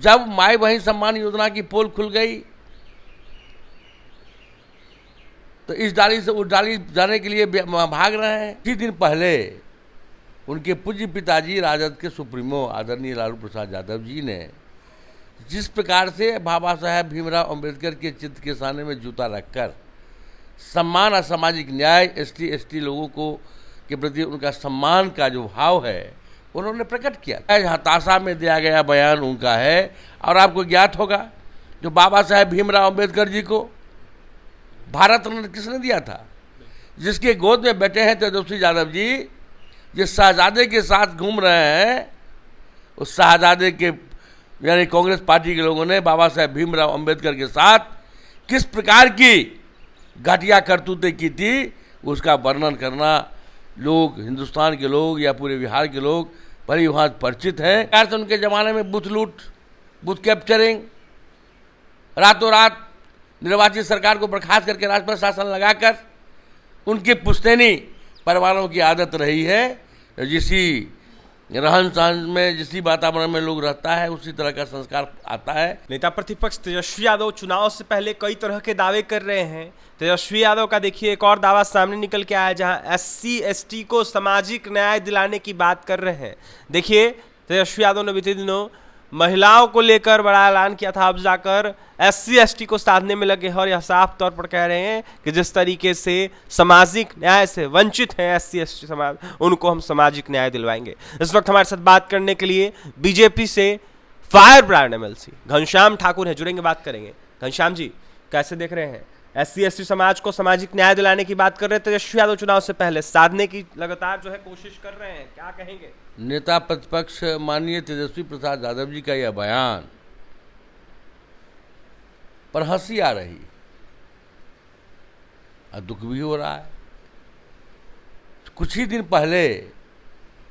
जब माई बहन सम्मान योजना की पोल खुल गई तो इस डाली से उस डाली जाने के लिए भाग रहे हैं। कुछ दिन पहले उनके पूज्य पिताजी राजद के सुप्रीमो आदरणीय लालू प्रसाद यादव जी ने जिस प्रकार से बाबा साहेब भीमराव अंबेडकर के चित्र के सामने में जूता रखकर सम्मान और सामाजिक न्याय एसटी लोगों को के प्रति उनका सम्मान का जो भाव है उन्होंने प्रकट किया। हताशा में दिया गया बयान उनका है। और आपको ज्ञात होगा जो बाबा साहेब भीमराव अंबेडकर जी को भारत रत्न किसने दिया था? जिसके गोद में बैठे हैं तेजस्वी यादव जी, जिस शहजादे के साथ घूम रहे हैं, उस शहजादे के यानी कांग्रेस पार्टी के लोगों ने बाबा साहेब भीमराव अंबेडकर के साथ किस प्रकार की घटिया करतूतें की थी उसका वर्णन करना लोग, हिंदुस्तान के लोग या पूरे बिहार के लोग भली वहाँ परिचित हैं। उनके ज़माने में बूथ लूट, बूथ कैप्चरिंग, रातों रात निर्वाचित सरकार को बर्खास्त करके राजपथ शासन लगाकर उनकी पुश्तैनी परिवारों की आदत रही है। जिसी रहन सहन में, जिसी वातावरण में लोग रहता है उसी तरह का संस्कार आता है। नेता प्रतिपक्ष तेजस्वी यादव चुनाव से पहले कई तरह के दावे कर रहे हैं। तेजस्वी यादव का देखिए एक और दावा सामने निकल के आया जहां SC ST को सामाजिक न्याय दिलाने की बात कर रहे हैं। देखिए तेजस्वी यादव ने बीते दिनों महिलाओं को लेकर बड़ा ऐलान किया था, अब जाकर SC ST को साधने में लगे हैं और यह साफ तौर पर कह रहे हैं कि जिस तरीके से सामाजिक न्याय से वंचित हैं SC ST समाज, उनको हम सामाजिक न्याय दिलवाएंगे। इस वक्त हमारे साथ बात करने के लिए बीजेपी से fire brand MLC Ghanshyam Thakur है, जुड़ेंगे, बात करेंगे। घनश्याम जी, कैसे देख रहे हैं? SC ST समाज को सामाजिक न्याय दिलाने की बात कर रहे थे तेजस्वी यादव, चुनाव से पहले साधने की लगातार जो है कोशिश कर रहे हैं, क्या कहेंगे? नेता प्रतिपक्ष माननीय तेजस्वी प्रसाद यादव जी का यह बयान पर हंसी आ रही और दुख भी हो रहा है। कुछ ही दिन पहले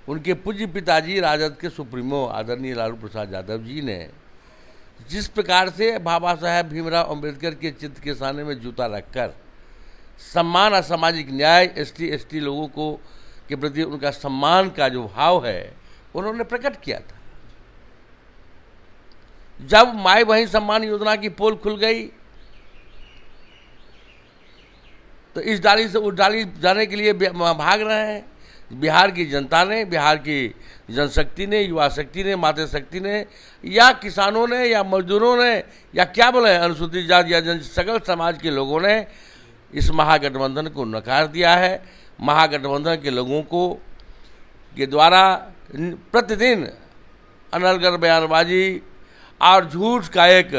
उनके पूज्य पिताजी राजद के सुप्रीमो आदरणीय लालू प्रसाद यादव जी ने जिस प्रकार से बाबा साहेब भीमराव अंबेडकर के चित्र के सामने में जूता रखकर सम्मान और सामाजिक न्याय एसटी लोगों को के प्रति उनका सम्मान का जो भाव है उन्होंने प्रकट किया था। जब माई बहन सम्मान योजना की पोल खुल गई तो इस डाली से उस डाली जाने के लिए भाग रहे हैं। बिहार की जनता ने, बिहार की जनशक्ति ने, युवा शक्ति ने, मातृ शक्ति ने या किसानों ने या मजदूरों ने या क्या बोले अनुसूचित जाति या सकल समाज के लोगों ने इस महागठबंधन को नकार दिया है। महागठबंधन के लोगों को के द्वारा प्रतिदिन अनर्गल बयानबाजी और झूठ का एक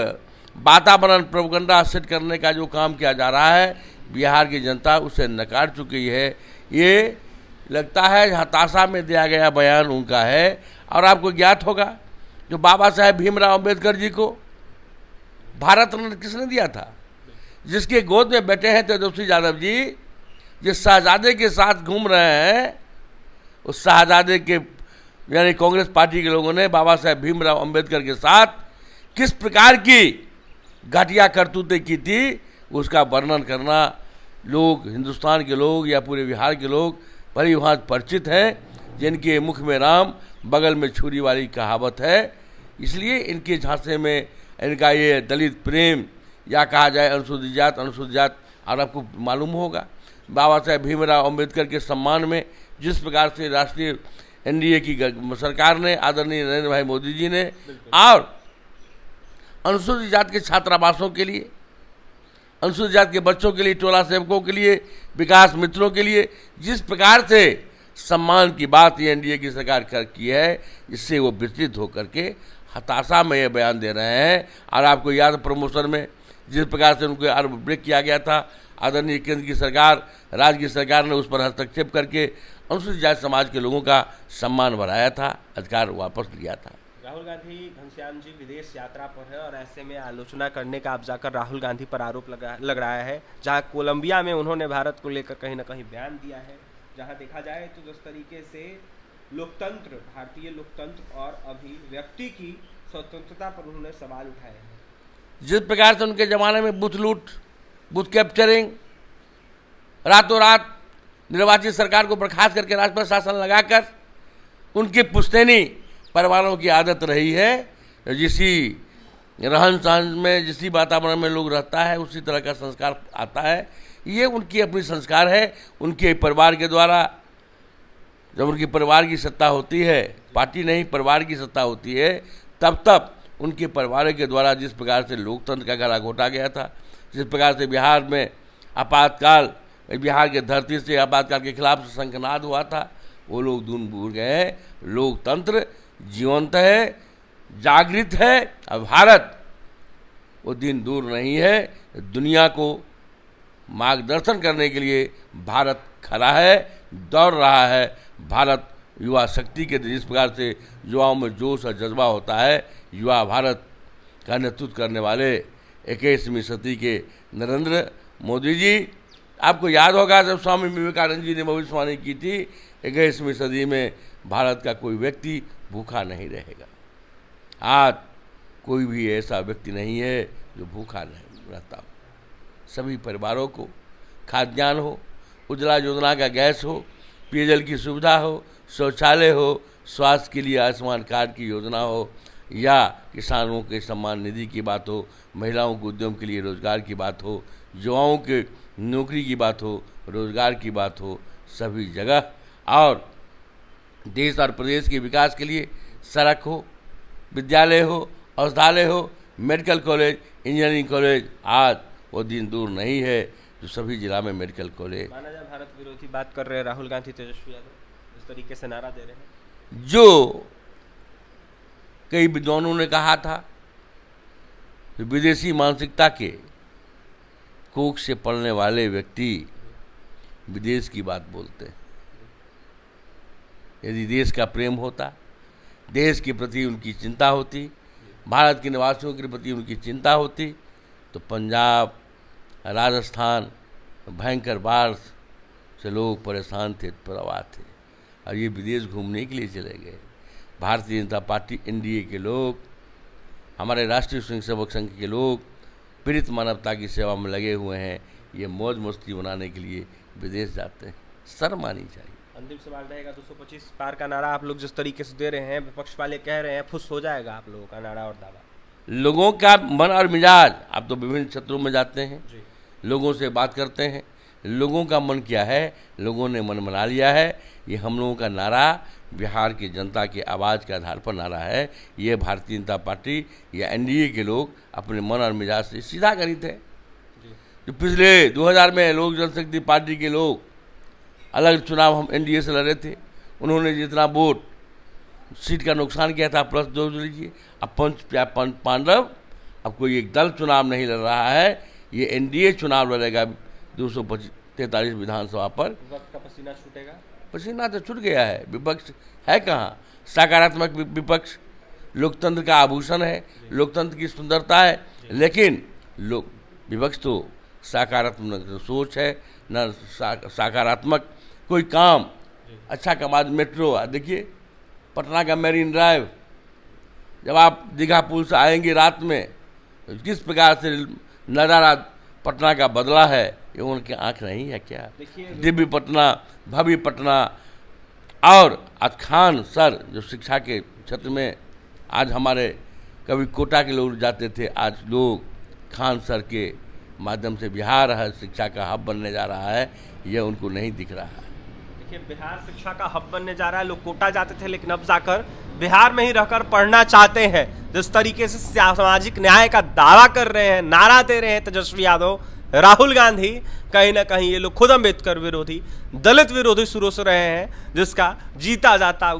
वातावरण प्रोपेगेंडा सेट करने का जो काम किया जा रहा है, बिहार की जनता उसे नकार चुकी है। ये लगता है हताशा में दिया गया बयान उनका है। और आपको ज्ञात होगा जो बाबा साहेब भीमराव अंबेडकर जी को भारत रत्न किसने दिया था? जिसके गोद में बैठे हैं तेजस्वी यादव जी, जिस शहजादे के साथ घूम रहे हैं, उस शहजादे के यानी कांग्रेस पार्टी के लोगों ने बाबा साहेब भीमराव अंबेडकर के साथ किस प्रकार की घटिया करतूतें की थी उसका वर्णन करना लोग, हिंदुस्तान के लोग या पूरे बिहार के लोग भली वहाँ परिचित हैं। जिनके मुख में राम, बगल में छुरी वाली कहावत है। इसलिए इनके झांसे में इनका ये दलित प्रेम या कहा जाए अनुसूचित जात, और आपको मालूम होगा बाबा साहेब भीमराव अंबेडकर के सम्मान में जिस प्रकार से राष्ट्रीय NDA की सरकार ने, आदरणीय नरेंद्र भाई मोदी जी ने, और अनुसूचित जात के छात्रावासों के लिए, अनुसूचित जात के बच्चों के लिए, टोला सेवकों के लिए, विकास मित्रों के लिए जिस प्रकार से सम्मान की बात ये NDA की सरकार की है, इससे वो विचलित होकर के हताशा में ये बयान दे रहे हैं। और आपको याद प्रमोशन में जिस प्रकार से उनको आरोप ब्रेक किया गया था, आदरणीय केंद्र की सरकार, राज्य की सरकार ने उस पर हस्तक्षेप करके अनुसूचित जाति समाज के लोगों का सम्मान बढ़ाया था, अधिकार वापस लिया था। राहुल गांधी, घनश्याम जी विदेश यात्रा पर है और ऐसे में आलोचना करने का अब जाकर राहुल गांधी पर आरोप लग रहा है, जहां कोलंबिया में उन्होंने भारत को लेकर कहीं ना कहीं बयान दिया है, जहां देखा जाए तो जिस तरीके से लोकतंत्र, भारतीय लोकतंत्र और अभिव्यक्ति की स्वतंत्रता पर उन्होंने सवाल उठाए हैं। जिस प्रकार से उनके ज़माने में बूथ लूट, बूथ कैप्चरिंग, रातों रात निर्वाचित सरकार को बर्खास्त करके राजपथ शासन लगाकर उनकी पुश्तैनी परिवारों की आदत रही है। जिसी रहन सहन में, जिसी वातावरण में लोग रहता है, उसी तरह का संस्कार आता है। ये उनकी अपनी संस्कार है, उनके परिवार के द्वारा। जब उनके परिवार की सत्ता होती है, पार्टी नहीं परिवार की सत्ता होती है, तब उनके परिवार के द्वारा जिस प्रकार से लोकतंत्र का गला घोटा गया था, जिस प्रकार से बिहार में आपातकाल, बिहार के धरती से आपातकाल के खिलाफ शंखनाद हुआ था, वो लोग दूर भूल गए हैं। लोकतंत्र जीवंत है, जागृत है। अब भारत वो दिन दूर नहीं है। दुनिया को मार्गदर्शन करने के लिए भारत खड़ा है, दौड़ रहा है। भारत युवा शक्ति के जिस प्रकार से युवाओं में जोश और जज्बा होता है, युवा भारत का नेतृत्व करने वाले 21वीं सदी के नरेंद्र मोदी जी, आपको याद होगा जब स्वामी विवेकानंद जी ने भविष्यवाणी की थी, 21वीं सदी में भारत का कोई व्यक्ति भूखा नहीं रहेगा। आज कोई भी ऐसा व्यक्ति नहीं है जो भूखा नहीं रहता हो। सभी परिवारों को खाद्यान्न हो, उज्ज्वला योजना का गैस हो, पेयजल की सुविधा हो, शौचालय हो, स्वास्थ्य के लिए आयुष्मान कार्ड की योजना हो, या किसानों के सम्मान निधि की बात हो, महिलाओं के उद्यम के लिए रोजगार की बात हो, युवाओं के नौकरी की बात हो, रोजगार की बात हो, सभी जगह और देश और प्रदेश के विकास के लिए सड़क हो, विद्यालय हो, औषधालय हो, मेडिकल कॉलेज, इंजीनियरिंग कॉलेज, आज वो दिन दूर नहीं है जो सभी जिला में मेडिकल कॉलेज। माना जाए भारत विरोधी बात कर रहे हैं राहुल गांधी, तेजस्वी यादव इस तरीके से नारा दे रहे हैं। जो कई विद्वानों ने कहा था कि विदेशी मानसिकता के कोख से पढ़ने वाले व्यक्ति विदेश की बात बोलते हैं। यदि देश का प्रेम होता, देश के प्रति उनकी चिंता होती, भारत के निवासियों के प्रति उनकी चिंता होती, तो पंजाब, राजस्थान भयंकर बाढ़ से लोग परेशान थे, प्रवाह थे, और ये विदेश घूमने के लिए चले गए। भारतीय जनता पार्टी, एनडीए के लोग, हमारे राष्ट्रीय स्वयंसेवक संघ के लोग पीड़ित मानवता की सेवा में लगे हुए हैं। ये मौज मस्ती बनाने के लिए विदेश जाते हैं, शर्म आनी चाहिए। अंतिम सवाल रहेगा, 225 पार का नारा आप लोग जिस तरीके से दे रहे हैं, विपक्ष वाले कह रहे हैं फुस हो जाएगा आप लोगों का नारा और दावा। लोगों का मन और मिजाज, आप तो विभिन्न क्षेत्रों में जाते हैं, लोगों से बात करते हैं, लोगों का मन क्या है, लोगों ने मन बना लिया है। ये हम लोगों का नारा बिहार की जनता की आवाज़ के आधार पर नारा है। ये भारतीय जनता पार्टी या एनडीए के लोग अपने मन और मिजाज से सीधा गणित है। जो पिछले 2000 में लोक जनशक्ति पार्टी के लोग अलग चुनाव हम एनडीए से लड़े थे, उन्होंने जितना वोट सीट का नुकसान किया था प्लस 2 लीजिए। अब पंच पांडव, अब कोई एक दल चुनाव नहीं लड़ रहा है, ये एनडीए चुनाव लड़ेगा 243 विधानसभा पर। विपक्ष का पसीना छूटेगा? पसीना तो छूट गया है। विपक्ष है कहाँ? सकारात्मक विपक्ष लोकतंत्र का आभूषण है, लोकतंत्र की सुंदरता है, लेकिन लोग विपक्ष तो सकारात्मक सोच है, न सकारात्मक कोई काम अच्छा कमा। मेट्रो देखिए, पटना का मेरीन ड्राइव, जब आप दीघा पुल से आएंगे रात में, किस प्रकार से नज़ारा पटना का बदला है, ये उनकी आंख नहीं है क्या? दिव्य पटना, भव्य पटना। और आज खान सर जो शिक्षा के क्षेत्र में, आज हमारे कभी कोटा के लोग जाते थे, आज लोग खान सर के माध्यम से बिहार है शिक्षा का हब बनने जा रहा है, यह उनको नहीं दिख रहा है। देखिए, बिहार शिक्षा का हब बनने जा रहा है। लोग कोटा जाते थे, लेकिन अब जाकर बिहार में ही रहकर पढ़ना चाहते हैं। जिस तरीके से सामाजिक न्याय का दावा कर रहे हैं, नारा दे रहे हैं तेजस्वी यादव, राहुल गांधी, कहीं ना कहीं ये लोग खुद अम्बेडकर विरोधी, दलित विरोधी शुरू से रहे हैं, जिसका जीता जाता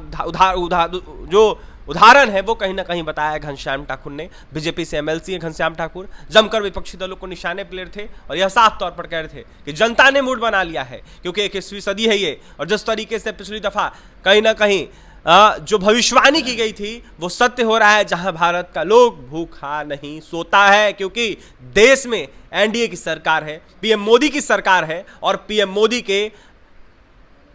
जो उदाहरण है वो कहीं ना कहीं बताया घनश्याम ठाकुर ने। बीजेपी से एमएलसी है घनश्याम ठाकुर, जमकर विपक्षी दलों को निशाने पे ले रहे थे और यह साफ तौर पर कह रहे थे कि जनता ने मूड बना लिया है, क्योंकि 21वीं सदी है ये। और जिस तरीके से पिछली दफा कहीं ना कहीं जो भविष्यवाणी की गई थी वो सत्य हो रहा है, जहां भारत का लोग भूखा नहीं सोता है, क्योंकि देश में एनडीए की सरकार है, पीएम मोदी की सरकार है, और पीएम मोदी के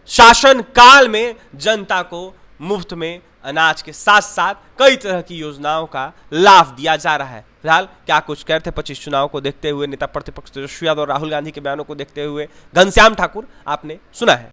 शासन काल में जनता को मुफ्त में अनाज के साथ साथ कई तरह की योजनाओं का लाभ दिया जा रहा है। फिलहाल क्या कुछ कहते हैं 25 चुनाव को देखते हुए नेता प्रतिपक्ष तेजस्वी यादव और राहुल गांधी के बयानों को देखते हुए घनश्याम ठाकुर, आपने सुना है।